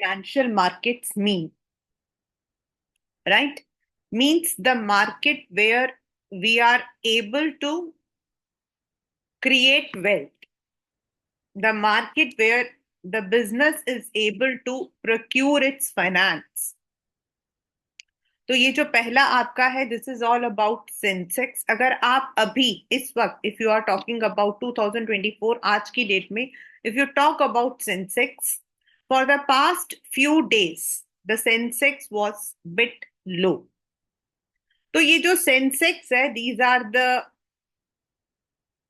financial markets mean, right? Means the market where we are able to create wealth, the market where the business is able to procure its finance. तो ये जो पहला आपका है, this is all about Sensex. अगर आप अभी इस वक्त, if you are talking about 2024 आज की डेट में, if you talk about Sensex, for the past few days the Sensex was bit low. तो ये जो सेंसेक्स है, these are the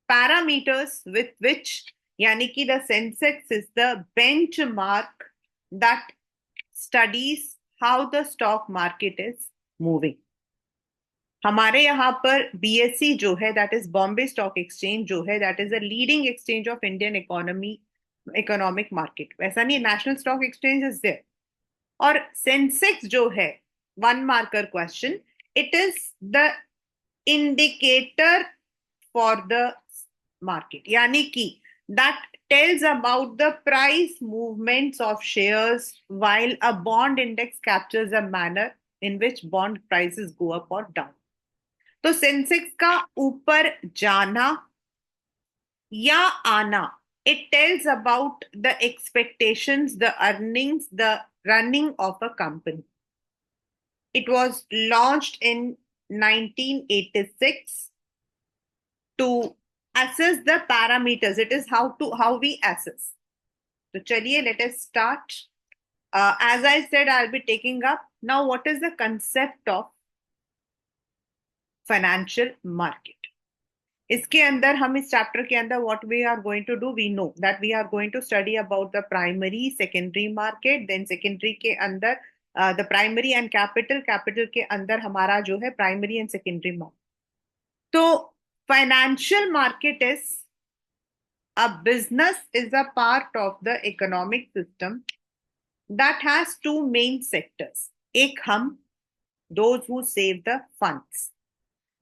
parameters with which, यानी कि the Sensex is the benchmark that studies how the stock market is moving. हमारे यहाँ पर BSE जो है, that is Bombay stock exchange जो है, that is a leading exchange of Indian economy, economic market. वैसा नहीं, national stock exchange is there. और सेंसेक्स जो है, one marker question, it is the indicator for the market, यानी कि that tells about the price movements of shares, while a bond index captures a manner in which bond prices go up or down. तो Sensex का ऊपर जाना या आना, it tells about the expectations, the earnings, the running of a company. It was launched in 1986 to assess the parameters. It is how we assess. So chaliye, let us start. As I said, I'll be taking up now what is the concept of financial market. इसके अंदर हम इस chapter के अंदर what we are going to do, we know that we are going to study about the primary, secondary market. Then secondary के अंदर the primary and capital के अंदर हमारा जो है primary and secondary market. तो financial market is a business, is a part of the economic system that has two main sectors. एक हम, those who save the funds,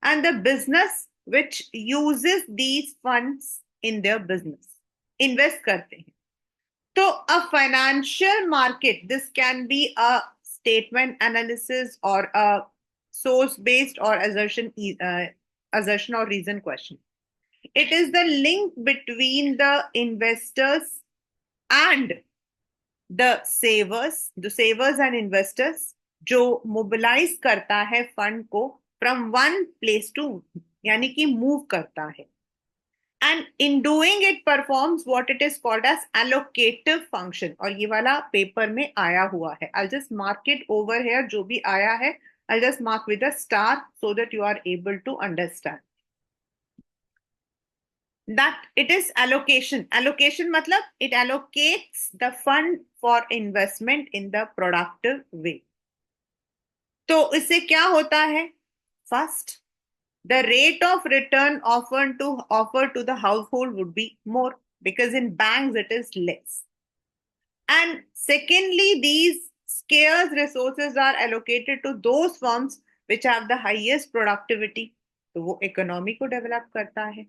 and the business which uses these funds in their business, invest करते हैं. तो a financial market, this can be a statement analysis or a source based or assertion or reason question. It is the link between the investors and the savers and investors, जो mobilize करता है fund को from one place to, यानी कि move करता है. And in doing it performs what it is called as allocative function. और ये वाला पेपर में आया हुआ है. I'll just mark it over here. जो भी आया है, I'll just mark with a star so that you are able to understand. That it is allocation. Allocation मतलब it allocates the fund for investment in the productive way. तो इससे क्या होता है? First, the rate of return offered to the household would be more, because in banks it is less. And secondly, these scarce resources are allocated to those firms which have the highest productivity. तो वो economy को develop करता है.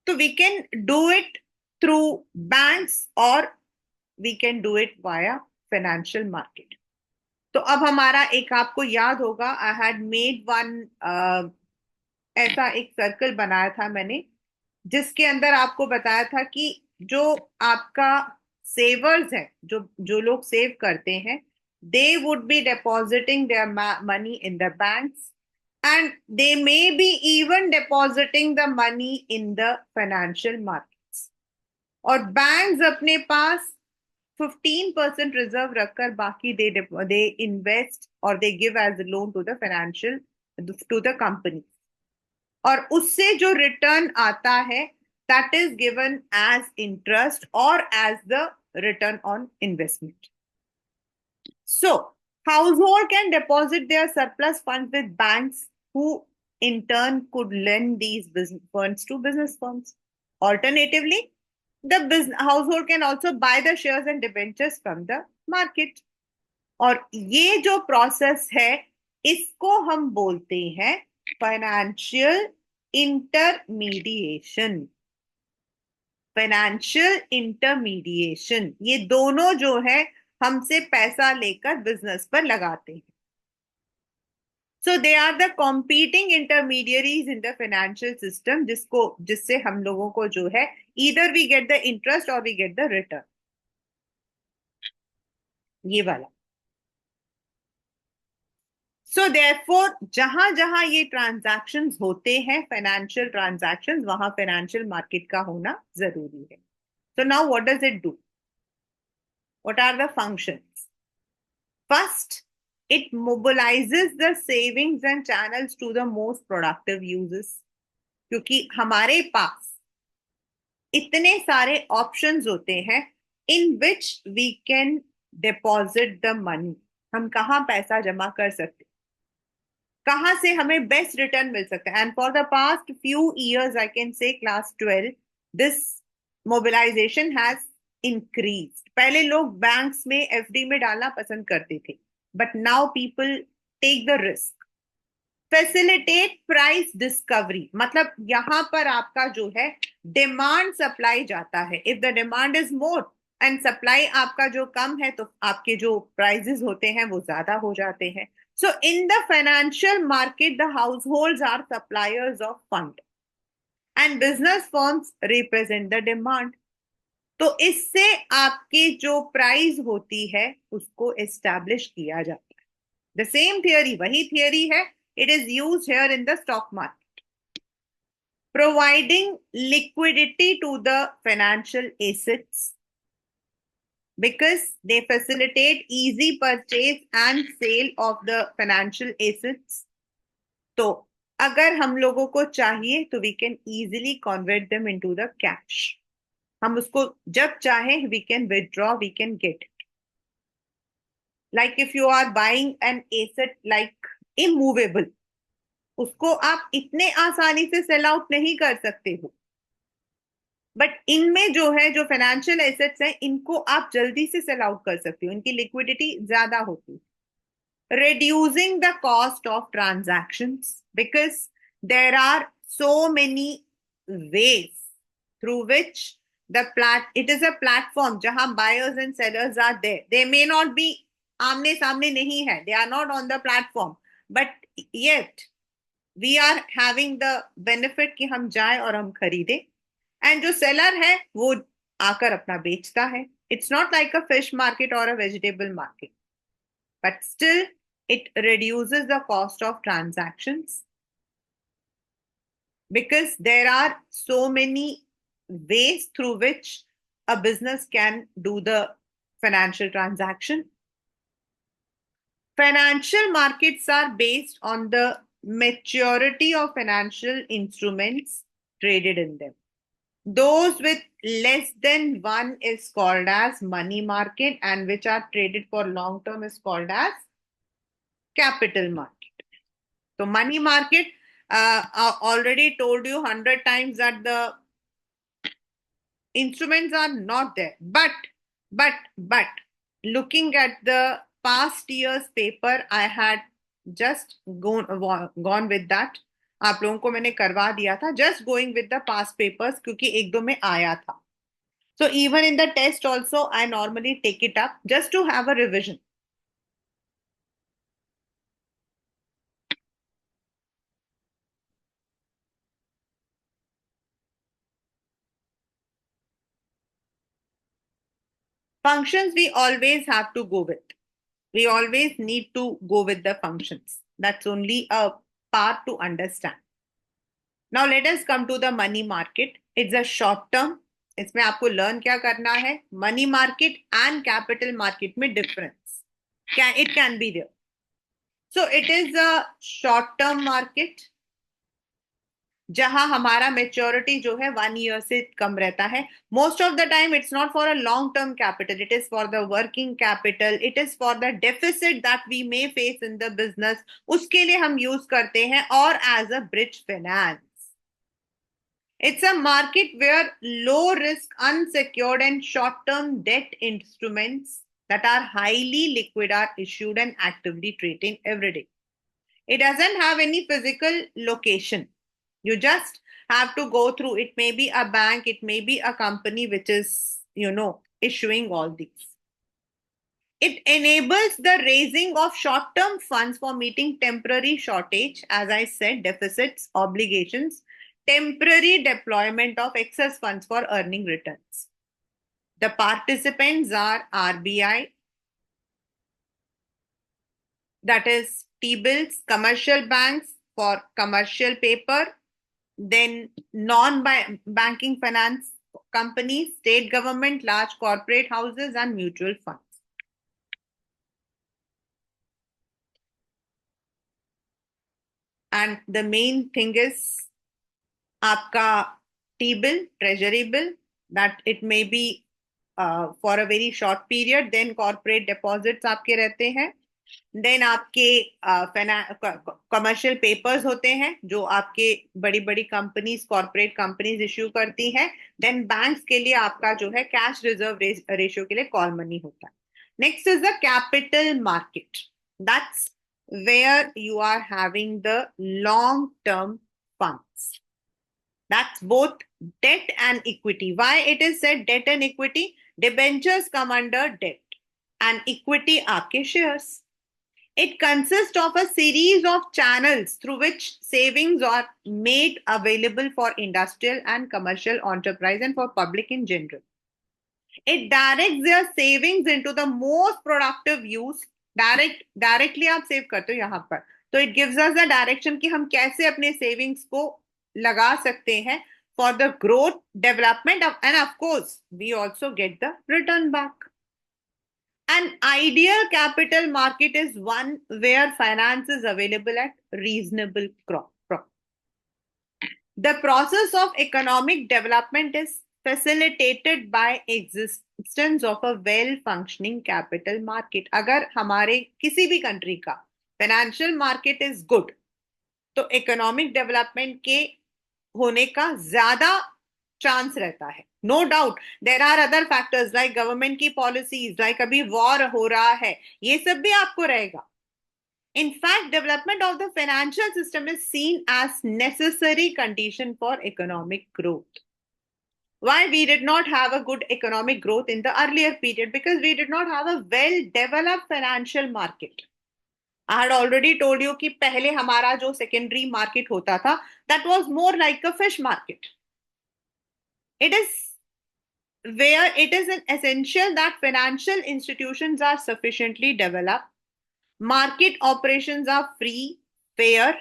So we can do it through banks or we can do it via financial market. तो अब हमारा एक, आपको याद होगा, I had made one ऐसा एक सर्कल बनाया था मैंने, जिसके अंदर आपको बताया था कि जो आपका सेवर्स है, जो लोग सेव करते हैं, they would be depositing their money in the banks, and they may be even depositing the money in the financial markets. और बैंक्स अपने पास 15% रिजर्व रखकर बाकी they invest or they give as a loan to the financial, to the company. और उससे जो return आता है, that is given as interest or as the return on investment. So household can deposit their surplus funds with banks, who in turn could lend these business funds to business firms. Alternatively, the household can also buy the shares and debentures from the market. और ये जो process है, इसको हम बोलते हैं financial intermediation. Financial intermediation, ये दोनों जो है हमसे पैसा लेकर बिजनेस पर लगाते हैं. So they are the competing intermediaries in the financial system, जिससे हम लोगों को जो है, either we get the interest और वी गेट द रिटर्न. ये वाला. सो देयरफॉर जहां जहां ये ट्रांजैक्शंस होते हैं, फाइनेंशियल ट्रांजैक्शंस, वहां फाइनेंशियल मार्केट का होना जरूरी है. So now what does it do? What are the functions? First, it mobilizes the savings and channels to the most productive uses. क्योंकि हमारे पास इतने सारे ऑप्शंस होते हैं in which we can deposit the money. हम कहाँ पैसा जमा कर सकते, कहाँ से हमें बेस्ट रिटर्न मिल सकता है. And for the past few years, I can say class 12, this mobilization has increase. पहले लोग बैंक्स में, एफडी में डालना पसंद करते थे, but now people take the risk. Facilitate price discovery, मतलब यहां पर आपका जो है डिमांड सप्लाई जाता है. If the demand is more and supply आपका जो कम है, तो आपके जो प्राइजेस होते हैं वो ज्यादा हो जाते हैं. So in the financial market, the household are suppliers of fund and business firms represent the demand. तो इससे आपकी जो प्राइस होती है उसको एस्टैब्लिश किया जाता है. द सेम थियरी, वही थियरी है. It is used here in the stock market. Providing liquidity to the financial assets because they facilitate easy purchase and sale of the financial assets. तो अगर हम लोगों को चाहिए तो we can easily convert them into the cash. हम उसको जब चाहे we can withdraw, we can get it. Like if you are buying an asset like immovable, उसको आप इतने आसानी से सेल आउट नहीं कर सकते हो. बट इनमें जो है, जो फाइनेंशियल एसेट्स हैं, इनको आप जल्दी से सेल आउट कर सकते हो, इनकी लिक्विडिटी ज्यादा होती है. reducing the cost of transactions because there are so many ways through which it is a platform जहां buyers and sellers are there. They may not be आमने सामने नहीं है, they are not on the platform, but yet we are having the benefit कि हम जाए और हम खरीदे. एंड जो सेलर है वो आकर अपना बेचता है. It's not like a fish market और a vegetable market, but still it reduces the cost of transactions because there are so many ways through which a business can do the financial transaction. Financial markets are based on the maturity of financial instruments traded in them. Those with less than one is called as money market, and which are traded for long term is called as capital market. So money market, I already told you 100 times that the instruments are not there. But looking at the past year's paper, I had just gone with that. आप लोगों को मैंने करवा दिया था, just going with the past papers, क्योंकि एक दो में आया था. So even in the test also, I normally take it up just to have a revision. Functions we always have to go with. We always need to go with the functions. That's only a part to understand. Now let us come to the money market. It's a short term. इसमें आपको learn क्या करना है? Money market and capital market में difference it can be there. So it is a short term market जहां हमारा maturity जो है 1 ईयर से कम रहता है. Most of the time it's not for a long term capital, it is for the working capital, it is for the deficit that we may face in the business. उसके लिए हम use करते हैं, और as a bridge finance. It's a market where low risk, unsecured, and short term debt instruments that are highly liquid are issued and actively traded every day. It doesn't have any physical location. You just have to go through. It may be a bank, it may be a company which is, issuing all these. It enables the raising of short-term funds for meeting temporary shortage, as I said, deficits, obligations, temporary deployment of excess funds for earning returns. The participants are RBI, that is T-bills, commercial banks for commercial paper, then non-banking finance companies, state government, large corporate houses, and mutual funds. And the main thing is आपका T-bill, treasury bill, that it may be for a very short period, then corporate deposits आपके रहते हैं, then आपके commercial papers होते हैं जो आपके बड़ी बड़ी कंपनीज कॉर्पोरेट कंपनीज इश्यू करती हैं, देन बैंक्स के लिए आपका जो है कैश रिजर्व रेशियो के लिए कॉल मनी होता है. Next is the capital market. That's where you are having the long term funds. That's both debt and equity. Why it is said debt and equity? Debentures come under debt and equity aapke shares. It consists of a series of channels through which savings are made available for industrial and commercial enterprise and for public in general. It directs their savings into the most productive use. Directly आप save करते हो यहाँ पर, तो it gives us the direction कि हम कैसे अपने savings को लगा सकते हैं for the growth, development of, and of course we also get the return back. An ideal capital market is one where finance is available at reasonable cost. The process of economic development is facilitated by existence of a well functioning capital market. अगर हमारे किसी भी country का financial market is good तो economic development के होने का ज्यादा चांस रहता है. No doubt there are other factors like government की पॉलिसीज, लाइक अभी वॉर हो रहा है, ये सब भी आपको रहेगा. In fact, development of the financial system is seen as necessary condition for economic growth. Why we did not have a good economic growth in the earlier period? Because we did not have a well-developed financial market. I had already told you कि पहले हमारा जो secondary market होता था, that was more like a fish market. It is where it is essential that financial institutions are sufficiently developed. Market operations are free, fair,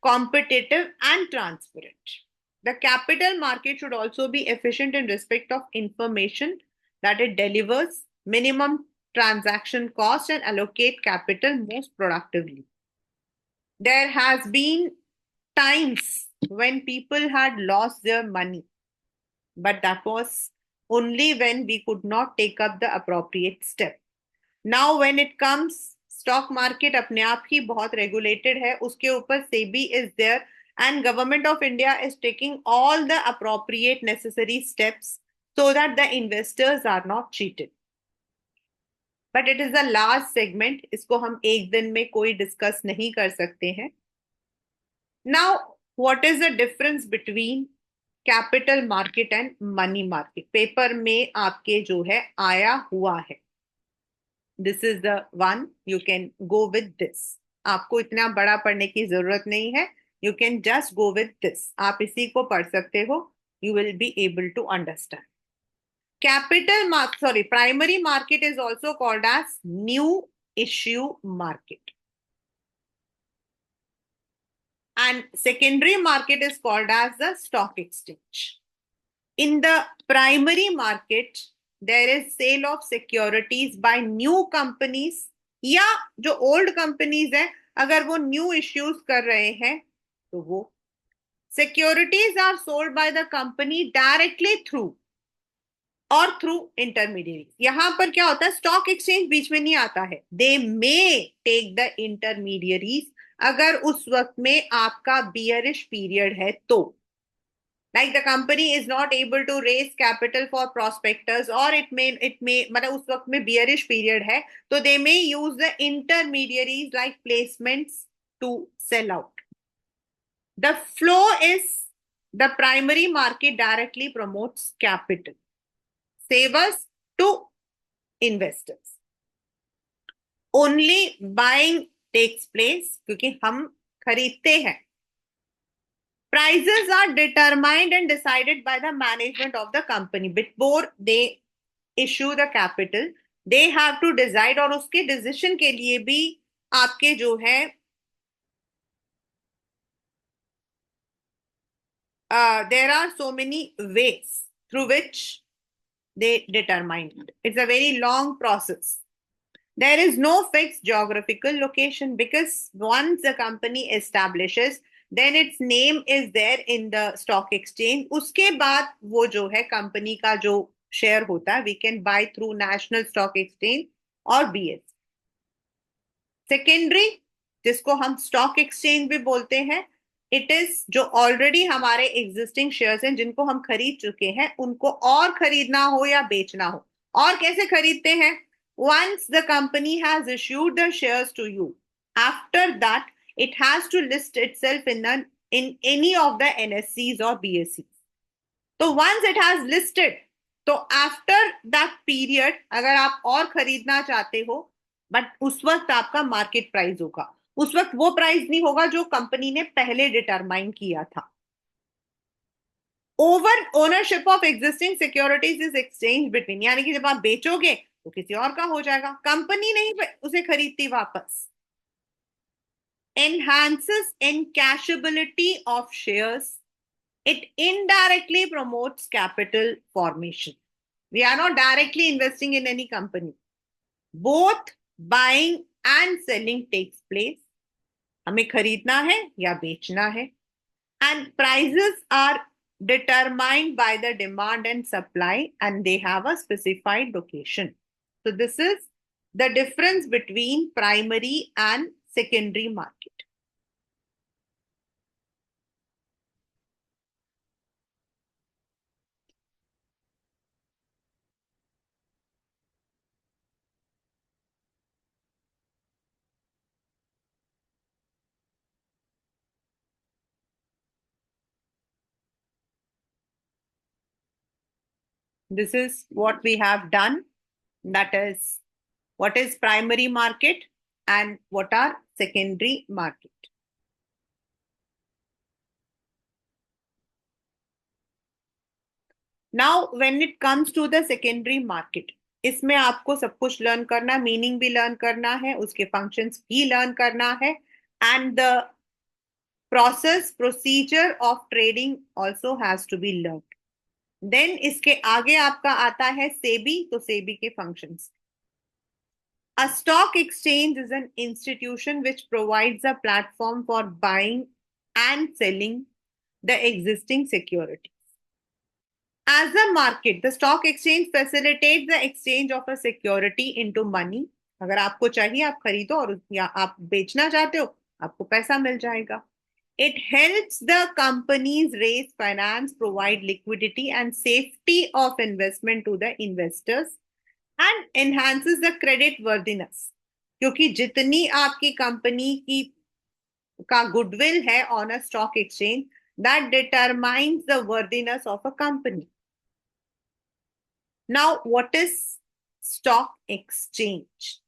competitive, and transparent. The capital market should also be efficient in respect of information that it delivers, minimum transaction cost, and allocate capital most productively. There has been times when people had lost their money, but that was only when we could not take up the appropriate step. Now when it comes stock market अपने आप ही बहुत regulated है, उसके ऊपर SEBI is there and government of India is taking all the appropriate necessary steps so that the investors are not cheated. But it is a large segment, इसको हम एक दिन में कोई डिस्कस नहीं कर सकते हैं. Now what is the difference between capital market and money market? Paper में आपके जो है आया हुआ है. This is the one you can go with this. आपको इतना बड़ा पढ़ने की जरूरत नहीं है. You can just go with this. आप इसी को पढ़ सकते हो. You will be able to understand. Primary market is also called as new issue market. And secondary market is called as the stock exchange. In the primary market, there is sale of securities by new companies, या जो old companies है अगर वो new issues कर रहे हैं तो वो securities are sold by the company directly through or through intermediaries. यहां पर क्या होता है, स्टॉक एक्सचेंज बीच में नहीं आता है. दे मे टेक द इंटरमीडियरीज अगर उस वक्त में आपका बियरिश पीरियड है तो. Like the company is not able to raise capital for prospectors or it may मतलब उस वक्त में bearish period है तो they may use the intermediaries like placements to sell out. The flow is the primary market directly promotes capital, savers to investors. Only buying takes place, क्योंकि हम खरीदते हैं. Prices are determined and decided by the management of the company before they issue the capital. They have to decide, और उसके decision के लिए भी आपके जो है there are so many ways through which they determine it. It's a very long process. There is no fixed geographical location because once the company establishes, then its name is there in the stock exchange. उसके बाद वो जो है company का जो share होता है, we can buy through National Stock Exchange और BSE. सेकेंडरी, जिसको हम स्टॉक एक्सचेंज भी बोलते हैं, इट इज जो ऑलरेडी हमारे एग्जिस्टिंग शेयर्स हैं जिनको हम खरीद चुके हैं, उनको और खरीदना हो या बेचना हो. और कैसे खरीदते हैं? Once the company has issued the shares to you, after that it has to list itself in any of the NSCs और बीएससी. तो वंस इट हैज लिस्टेड, तो आफ्टर दैट पीरियड अगर आप और खरीदना चाहते हो, बट उस वक्त आपका मार्केट प्राइस होगा, उस वक्त वो प्राइस नहीं होगा जो कंपनी ने पहले डिटरमाइन किया था. Over ownership of existing securities is exchange between, यानी कि जब आप बेचोगे तो किसी और का हो जाएगा, कंपनी नहीं उसे खरीदती वापस. enhances encashability of shares. It indirectly promotes capital formation. We are not directly investing in any company. Both buying and selling takes place. हमें खरीदना है या बेचना है. And prices are determined by the demand and supply, and they have a specified location. So this is the difference between primary and secondary market. This is what we have done. That is what is primary market and what are secondary market. Now, when it comes to the secondary market, इसमें आपको सब कुछ learn करना, meaning भी learn करना है, उसके functions भी लर्न करना है, and the process procedure of trading also has to be learn. Then इसके आगे आपका आता है सेबी. तो सेबी के functions. A stock exchange is an institution which provides a platform for buying and selling the existing securities. As a market, the stock exchange facilitates the exchange of a security into money. अगर आपको चाहिए आप खरीदो, और या आप बेचना चाहते हो आपको पैसा मिल जाएगा. It helps the companies raise finance, provide liquidity and safety of investment to the investors, and enhances the credit worthiness. क्योंकि जितनी आपकी कंपनी की का गुडविल है on a stock exchange, that determines the worthiness of a company. Now, what is stock exchange?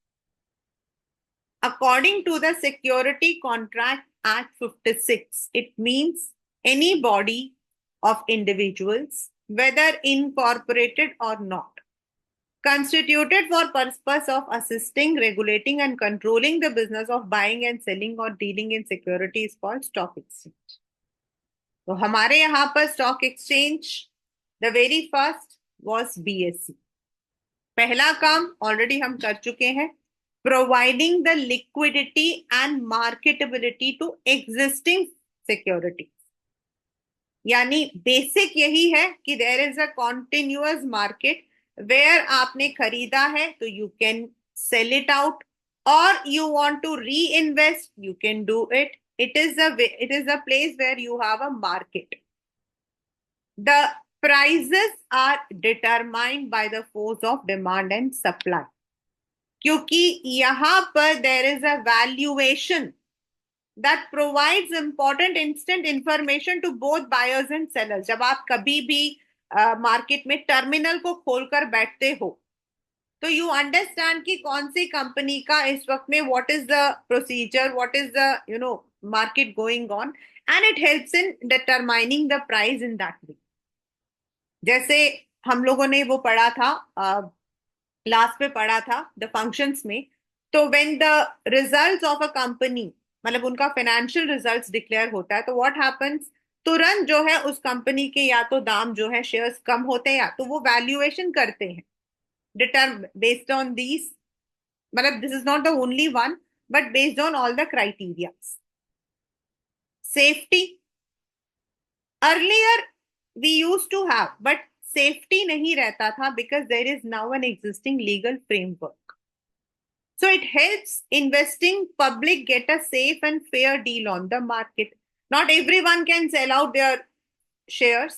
According to the Security Contract Act 56, it means any body of individuals, whether incorporated or not, constituted for purpose of assisting, regulating and controlling the business of buying and selling or dealing in securities called stock exchange. तो हमारे यहाँ पर stock exchange, the very first was BSC. पहला काम already हम कर चुके हैं, providing the liquidity and marketability to existing securities. यानी बेसिक यही है कि there is a continuous market where आपने खरीदा है तो you can sell it out, और you want to reinvest, you can do it. It is a place where you have a market. The prices are determined by the force of demand and supply. क्योंकि यहाँ पर there is a valuation that provides important instant information to both buyers and sellers. जब आप कभी भी market में terminal को खोलकर बैठते हो तो यू अंडरस्टैंड कि कौन सी कंपनी का इस वक्त में what is the procedure, what is the market going on, and it helps in determining the price in that वे। जैसे हम लोगों ने वो पढ़ा था, लास्ट में पढ़ा था द फंक्शंस में। तो when the results of a company, मतलब उनका फाइनेंशियल रिजल्ट्स डिक्लेयर होता है, तो व्हाट हैपेंस, तुरंत जो है उस कंपनी के या तो दाम जो है शेयर्स कम होते हैं, या तो वो वैल्यूएशन करते हैं डिटर्म बेस्ड ऑन दीज, मतलब this is not the only one, but based on all the criteria. Safety, earlier we use to have, but safety नहीं रहता था because there is now an existing legal framework. So it helps investing public get a safe and fair deal on the market. Not everyone can sell out their shares.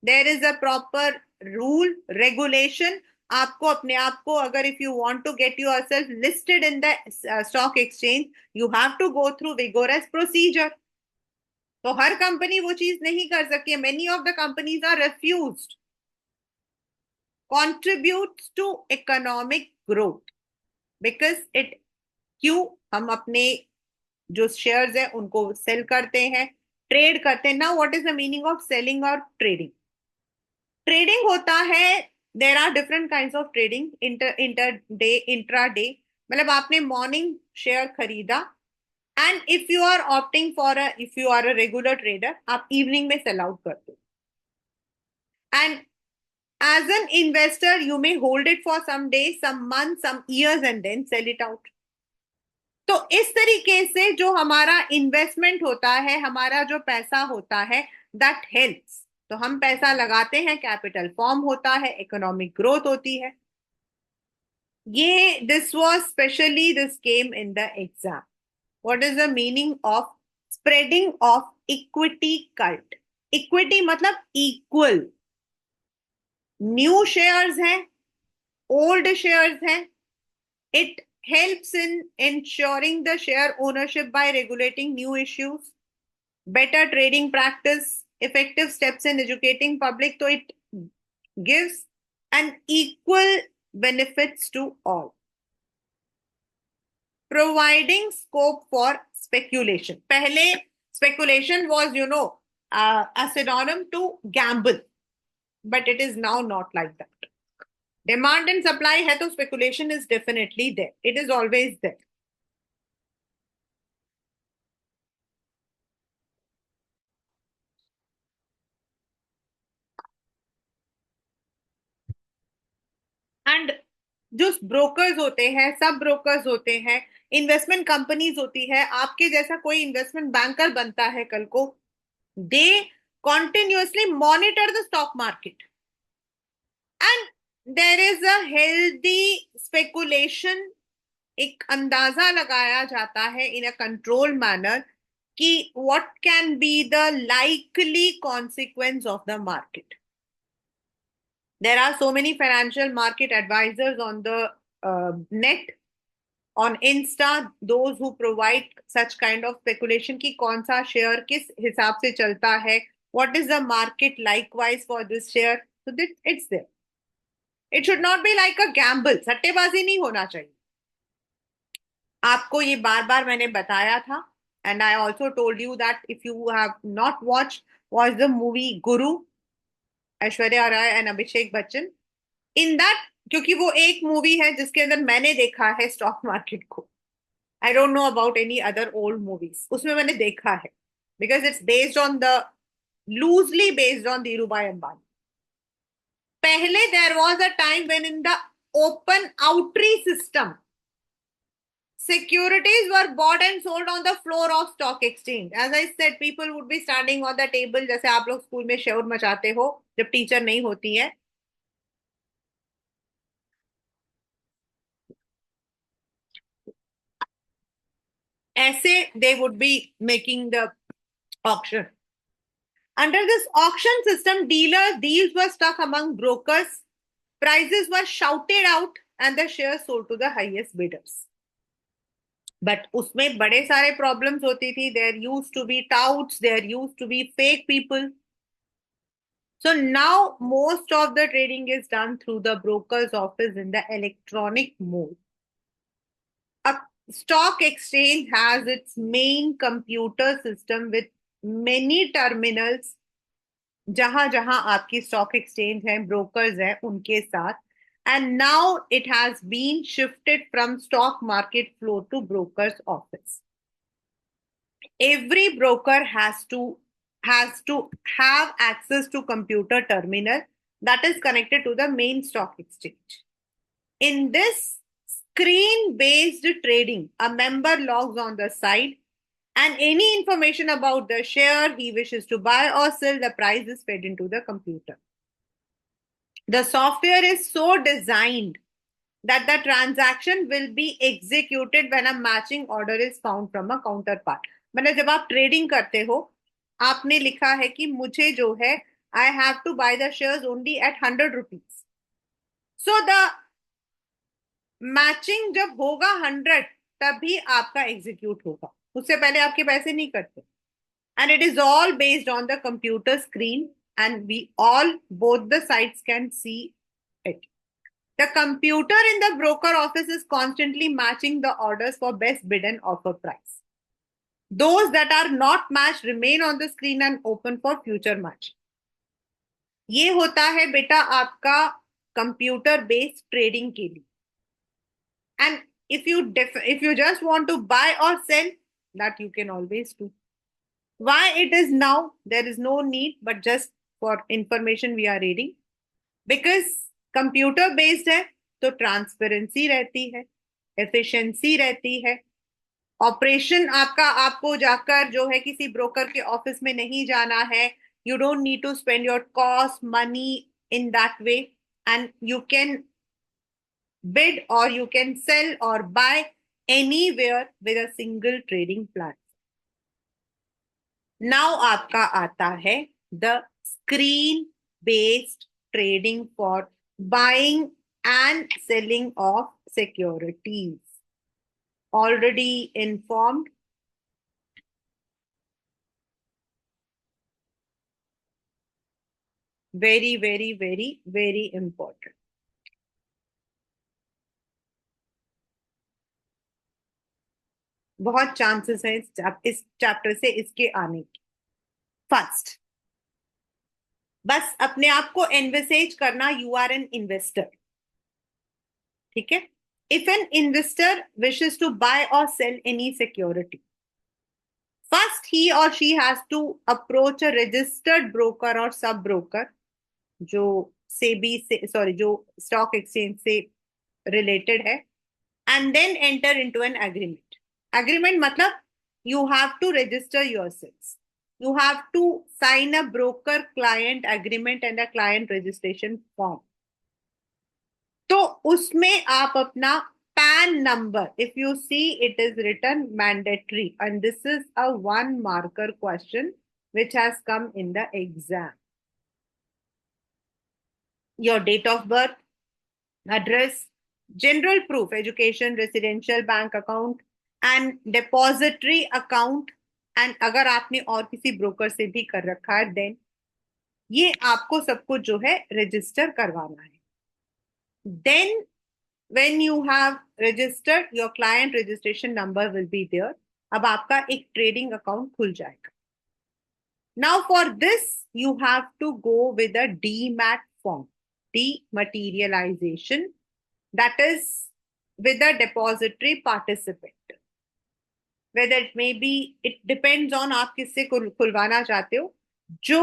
There is a proper rule, regulation. आपको अपने आप को अगर if you want to get yourself listed in the stock exchange, you have to go through vigorous procedure. तो हर company वो चीज नहीं कर सकती है. Many of the companies are refused. Contributes to economic growth because it, क्यों हम अपने जो शेयर्स है उनको सेल करते हैं, ट्रेड करते हैं. Now what is the meaning of selling और ट्रेडिंग? ट्रेडिंग होता है, there are different kinds of trading. Inter day, intraday, मतलब आपने मॉर्निंग शेयर खरीदा, and if you are opting for if you are a regular trader, आप evening में sell out करते हो. And as an investor you may hold it for some days, some months, some years and then sell it out. तो इस तरीके से जो हमारा इन्वेस्टमेंट होता है, हमारा जो पैसा होता है, दैट हेल्प्स. तो हम पैसा लगाते हैं, कैपिटल फॉर्म होता है, इकोनॉमिक ग्रोथ होती है. ये this was specially this came in the exam. What is the meaning of spreading of equity cult? Equity मतलब इक्वल. न्यू शेयर्स हैं, ओल्ड शेयर्स हैं. It helps in ensuring the share ownership by regulating new issues, better trading practice, effective steps in educating public. So it gives an equal benefits to all, providing scope for speculation. Pehle speculation was, a synonym to gamble, but it is now not like that. Demand and supply है तो speculation is definitely there. It is always there. And जो brokers होते हैं, सब brokers होते हैं, investment companies होती है, आपके जैसा कोई इन्वेस्टमेंट बैंकर बनता है कल को, they continuously monitor the stock market and there is a healthy speculation. एक अंदाजा लगाया जाता है इन अ कंट्रोल मैनर कि what can be the likely consequence of the market. There are so many financial market advisors on the net, on Insta, those who provide such kind of speculation कि कौन सा share किस हिसाब से चलता है, what is the market likewise for this share. So that it's there. It should not be like a gamble. सट्टेबाजी नहीं होना चाहिए. आपको ये बार बार मैंने बताया था. And I also told you that if you have not watch the movie Guru, Aishwarya Rai and Abhishek Bachchan. In that, क्योंकि वो एक मूवी है जिसके अंदर मैंने देखा है स्टॉक मार्केट को. I don't know about any other old movies. उसमें मैंने देखा है because it's based on the, loosely based on Dhirubhai Ambani. पहले there was a time when in the open outcry system securities were bought and sold on the floor of stock exchange. As I said, people would be standing on the table, जैसे आप लोग school में शोर मचाते हो जब teacher नहीं होती है. ऐसे they would be making the auction. Under this auction system, deals were stuck among brokers, prices were shouted out, and the shares sold to the highest bidders. But उसमें बड़े सारे problems होती थी. There used to be touts, there used to be fake people. So now most of the trading is done through the broker's office in the electronic mode. A stock exchange has its main computer system with many terminals जहां जहां आपकी stock exchange है brokers है उनके साथ and now it has been shifted from stock market floor to brokers office every broker has to have access to computer terminal that is connected to the main stock exchange. In this screen based trading, a member logs on the site and any information about the share he wishes to buy or sell, the price is fed into the computer. The software is so designed that the transaction will be executed when a matching order is found from a counterpart. मतलब जब आप trading करते हो आपने लिखा है कि मुझे जो है I have to buy the shares only at 100 rupees so the matching जब होगा 100 तभी आपका एग्जीक्यूट होगा उससे पहले आपके पैसे नहीं कटते and it is all based on the computer screen and we all both the sides can see it. The computer in the broker office is constantly matching the orders for best bid and offer price. Those that are not matched remain on the screen and open for future match. ये होता है बेटा आपका computer based trading के लिए and if you just want to buy or sell that you can always do. Why it is now there is no need but just for information we are reading because computer based है तो transparency रहती है efficiency रहती है operation आपका आपको जाकर जो है किसी ब्रोकर के ऑफिस में नहीं जाना है you don't need to spend your cost money in that way and you can bid or you can sell or buy anywhere with a single trading plan. Now आपका आता है the screen based trading for buying and selling of securities. Already informed. Very, very, very, very important. बहुत chances है इस chapter से इसके आने की फर्स्ट बस अपने आप को एनविसेज करना यू आर एन इन्वेस्टर ठीक है if an investor wishes to buy और सेल एनी सिक्योरिटी फर्स्ट ही और she has to approach a registered broker और सब ब्रोकर जो सेबी से सॉरी जो स्टॉक एक्सचेंज से रिलेटेड है and then enter into an agreement. Agreement matlab you have to register yourselves. You have to sign a broker client agreement and a client registration form. तो उसमें आप अपना PAN number, if you see it is written mandatory and this is a 1 marker question which has come in the exam. Your date of birth, address, general proof, education, residential bank account and depository account and अगर आपने और किसी broker से भी कर रखा है then ये आपको सब कुछ जो है रजिस्टर करवाना है then when you have registered your client registration number will be there अब आपका एक ट्रेडिंग अकाउंट खुल जाएगा now for this you have to go with a DMAT form dematerialization that is with a depository participant whether it may be it depends on आप किससे खुलवाना चाहते हो जो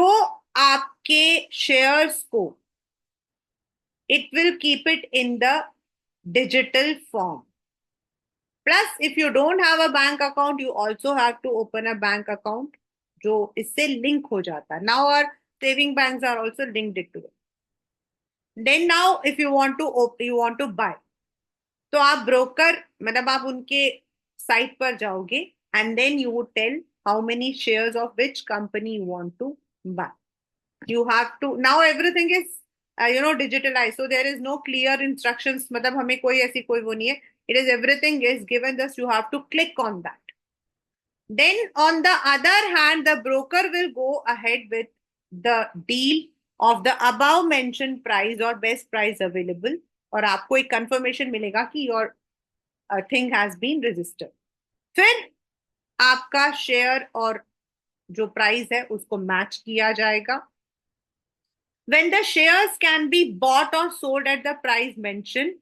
आपके शेयर्स को it will keep it in the digital form plus if you don't have a bank account you also have to open a bank account जो इससे लिंक हो जाता है now our saving banks are also linked it to it then now if you want to buy तो आप broker मतलब आप उनके साइट पर जाओगे and then you would tell how many shares of which company you want to buy you have to now everything is digitalized so there is no clear instructions मतलब हमें कोई ऐसी कोई वो नहीं है it is everything is given just you have to click on that then on the other hand the broker will go ahead with the deal of the above mentioned price or best price available, और आपको एक confirmation मिलेगा कि your thing has been registered. फिर आपका share और जो price है उसको मैच किया जाएगा. When the shares can be bought or sold at the price mentioned,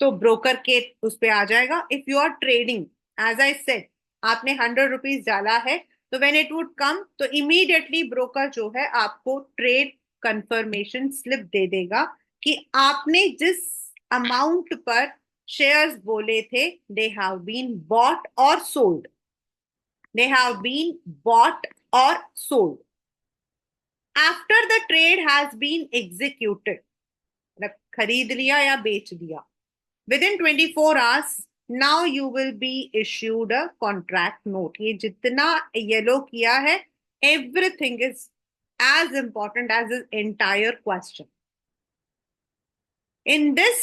तो ब्रोकर के उस पे आ जाएगा. If you are trading, as I said, आपने 100 रुपीज डाला है, तो व्हेन इट वुड कम, तो इमीडिएटली ब्रोकर जो है आपको ट्रेड कंफर्मेशन स्लिप दे देगा कि आपने जिस अमाउंट पर शेयर्स बोले थे, दे हैव बीन बॉट और sold. They have been bought और sold after the trade has been executed. मतलब खरीद लिया या बेच दिया. Within 24 hours, now you will be issued a contract note. ये जितना येलो किया है, everything is as important as this entire question. In this,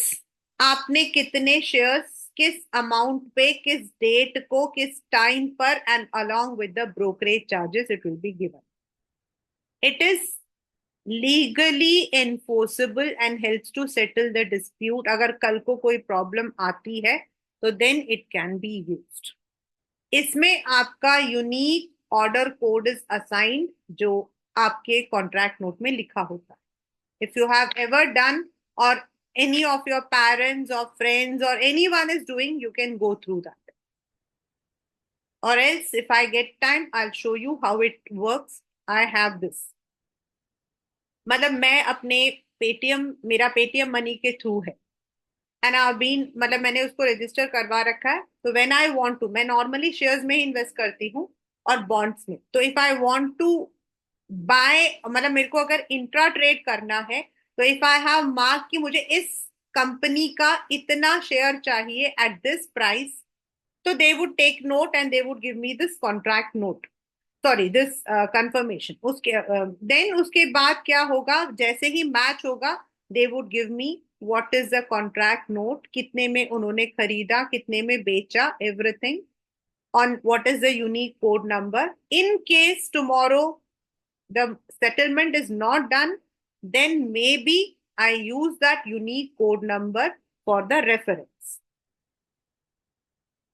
आपने कितने shares, किस amount पे, किस date को, किस time पर, and along with the brokerage charges, it will be given. It is legally enforceable and helps to settle the dispute. अगर कल को कोई प्रॉब्लम आती है तो then it can be used. इसमें आपका unique order code is assigned, जो आपके कॉन्ट्रैक्ट नोट में लिखा होता है. If you have ever done, और any of your parents or friends or anyone is doing, you can go through that. Or else, if I get time, I'll show you how it works. I have this. मतलब मैं अपने Paytm, मेरा Paytm money के through है, and I been, मतलब मैंने उसको register करवा रखा है. तो व्हेन आई वांट टू, मैं नॉर्मली शेयर्स में ही इन्वेस्ट करती हूँ और बॉन्ड्स में. तो if I want to buy, मतलब मेरे को अगर इंट्रा ट्रेड करना है, तो इफ आई हैव मार्क कि मुझे इस कंपनी का इतना शेयर चाहिए एट दिस प्राइस, तो they would take note and they would give me this contract note, sorry this confirmation. उसके देन उसके बाद क्या होगा, जैसे ही मैच होगा, they would give me what is the contract note, कितने में उन्होंने खरीदा, कितने में बेचा, everything, on what is the unique code number. In case tomorrow the settlement is not done, then maybe I use that unique code number for the reference.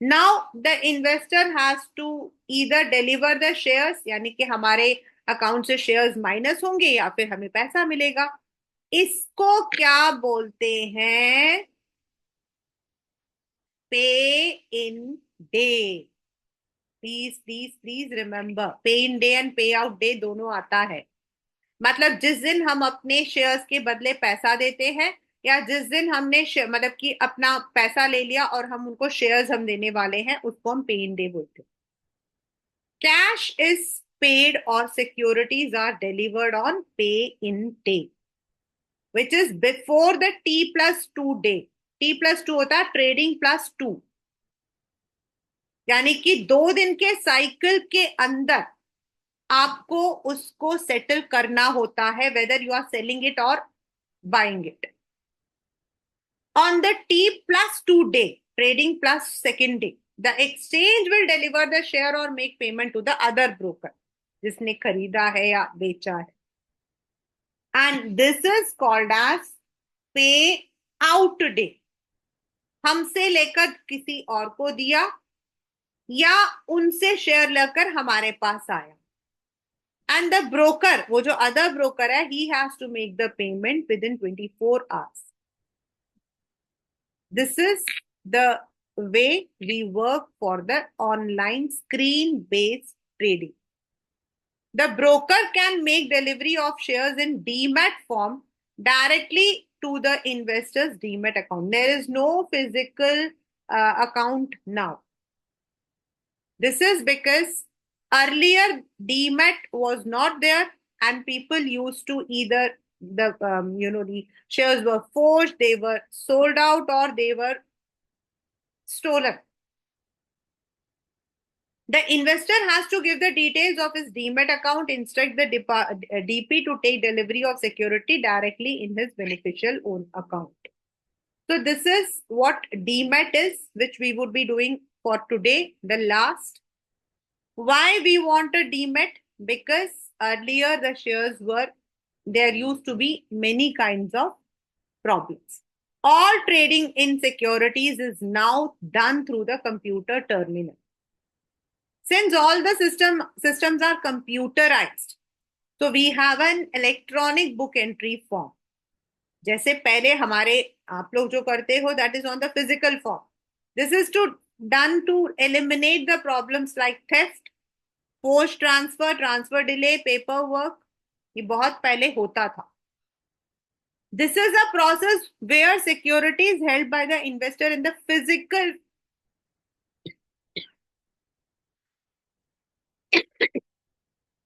Now the investor has to either deliver the shares, यानी कि हमारे account से shares minus होंगे या फिर हमें पैसा मिलेगा. इसको क्या बोलते हैं? पे in day. Please please please remember, पे इन डे एंड पे आउट डे दोनों आता है. मतलब जिस दिन हम अपने शेयर्स के बदले पैसा देते हैं, या जिस दिन हमने मतलब कि अपना पैसा ले लिया और हम उनको शेयर्स हम देने वाले हैं, उसको हम पे इन डे बोलते हैं. कैश इज पेड और सिक्योरिटीज आर डिलीवर्ड ऑन पे in day, which is before the T+2 day. T+2 होता है ट्रेडिंग प्लस 2, यानी कि 2 दिन के साइकिल के अंदर आपको उसको सेटल करना होता है, whether you are selling it और buying it. On the T+2 day, trading plus second day, the exchange will deliver the share or make payment to the other broker, जिसने खरीदा है या बेचा है. And this is called as pay out day. हमसे लेकर किसी और को दिया या उनसे शेयर लेकर हमारे पास आया. And the broker, वो जो other broker है, he has to make the payment within 24 hours. This is the way we work for the online screen-based trading. The broker can make delivery of shares in DMAT form directly to the investor's DMAT account. There is no physical account now. This is because earlier DMAT was not there and people used to either the shares were forged, they were sold out, or they were stolen. The investor has to give the details of his DMAT account, instruct the DP to take delivery of security directly in his beneficial own account. So this is what DMAT is, which we would be doing for today, the last. Why we want a DMAT? Because earlier the shares were there used to be many kinds of problems. All trading in securities is now done through the computer terminal. Since all the systems are computerized, so we have an electronic book entry form. जैसे पहले हमारे आप लोग जो करते हो, that is on the physical form. This is done to eliminate the problems like theft, post transfer, transfer delay, paperwork. ये बहुत पहले होता था. This is a process where security is held by the investor in the physical.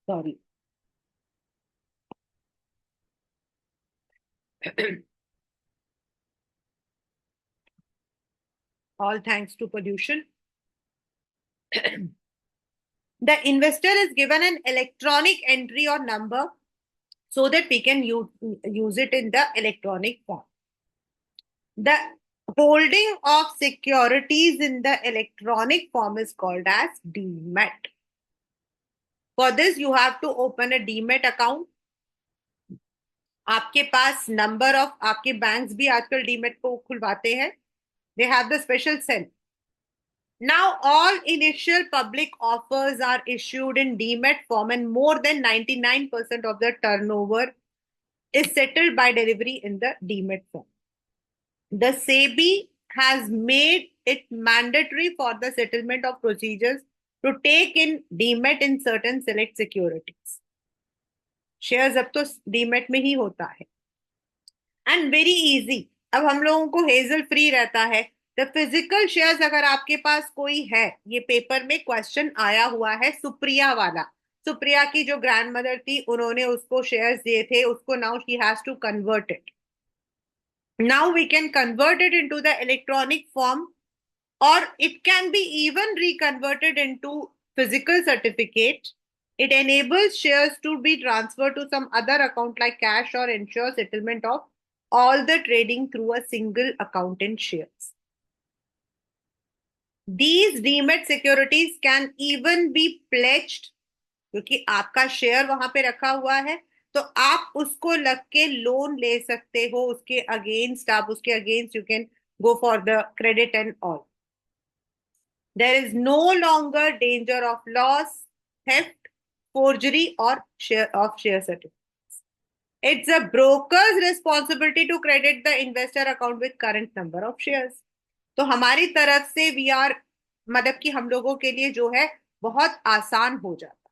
Sorry. All thanks to pollution. The investor is given an electronic entry or number so that we can use it in the electronic form. The holding of securities in the electronic form is called as Demat. For this, you have to open a Demat account. आपके पास number of आपके banks भी आजकल demat को खुलवाते हैं. They have the special cell. Now all initial public offers are issued in Demat form and more than 99% of the turnover is settled by delivery in the Demat form. The SEBI has made it mandatory for the settlement of procedures to take in Demat in certain select securities. Shares अब तो Demat में ही होता है. And very easy. अब हम लोगों को hazel free रहता है. द फिजिकल शेयर्स अगर आपके पास कोई है, ये पेपर में क्वेश्चन आया हुआ है सुप्रिया वाला. सुप्रिया की जो ग्रैंड मदर थी, उन्होंने उसको शेयर्स दिए थे, उसको now she has to convert it. Now we can convert it into the electronic form और it can be even reconverted into physical certificate. It enables shares to be transferred to some other account like cash or ensure settlement of all the trading through a single account in shares. These Demat securities can even be pledged, क्योंकि आपका share वहां पे रखा हुआ है, तो आप उसको लग के लोन ले सकते हो. उसके against you can go for the credit and all. There is no longer danger of loss, theft, forgery or share certificates. It's a broker's responsibility to credit the investor account with current number of shares. तो हमारी तरफ से we are मतलब कि हम लोगों के लिए जो है बहुत आसान हो जाता.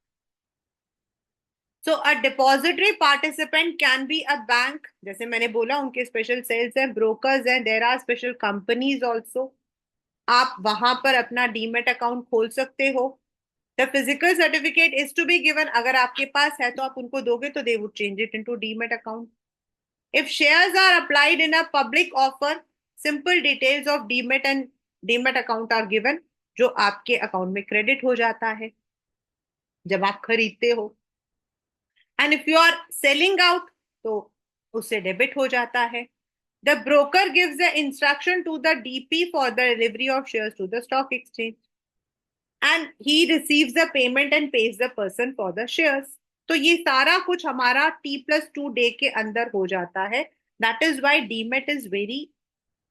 So a depository participant can be a bank. जैसे मैंने बोला उनके स्पेशल सेल्स हैं, ब्रोकर्स हैं, there are special companies also. आप वहां पर अपना डीमेट अकाउंट खोल सकते हो. The physical certificate is to be given. अगर आपके पास है तो आप उनको दोगे तो they would change it into Demat account. If shares are applied in a public offer, simple details of Demat and Demat account are given, जो आपके अकाउंट में क्रेडिट हो जाता है जब आप खरीदते हो. And if you are selling out, तो उससे डेबिट हो जाता है. The broker gives the instruction to the DP for the delivery of shares to the stock exchange. And he receives the payment and pays the person for the shares. तो ये सारा कुछ हमारा T+2 डे के अंदर हो जाता है. That is why Demat is very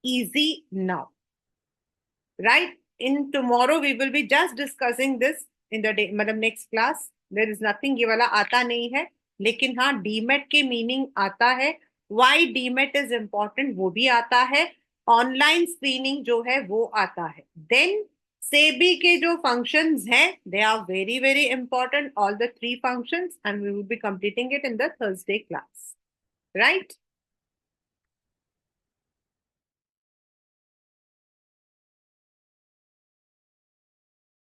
easy now. Right? In tomorrow we will be just discussing this in the day, मतलब next class. There is nothing ये वाला आता नहीं है, लेकिन हाँ Demat के मीनिंग आता है. Why Demat is important वो भी आता है. ऑनलाइन स्क्रीनिंग जो है वो आता है. देन सेबी के जो फंक्शंस हैं, they are very very important, all the 3 functions, and we will be completing it in the Thursday class. Right?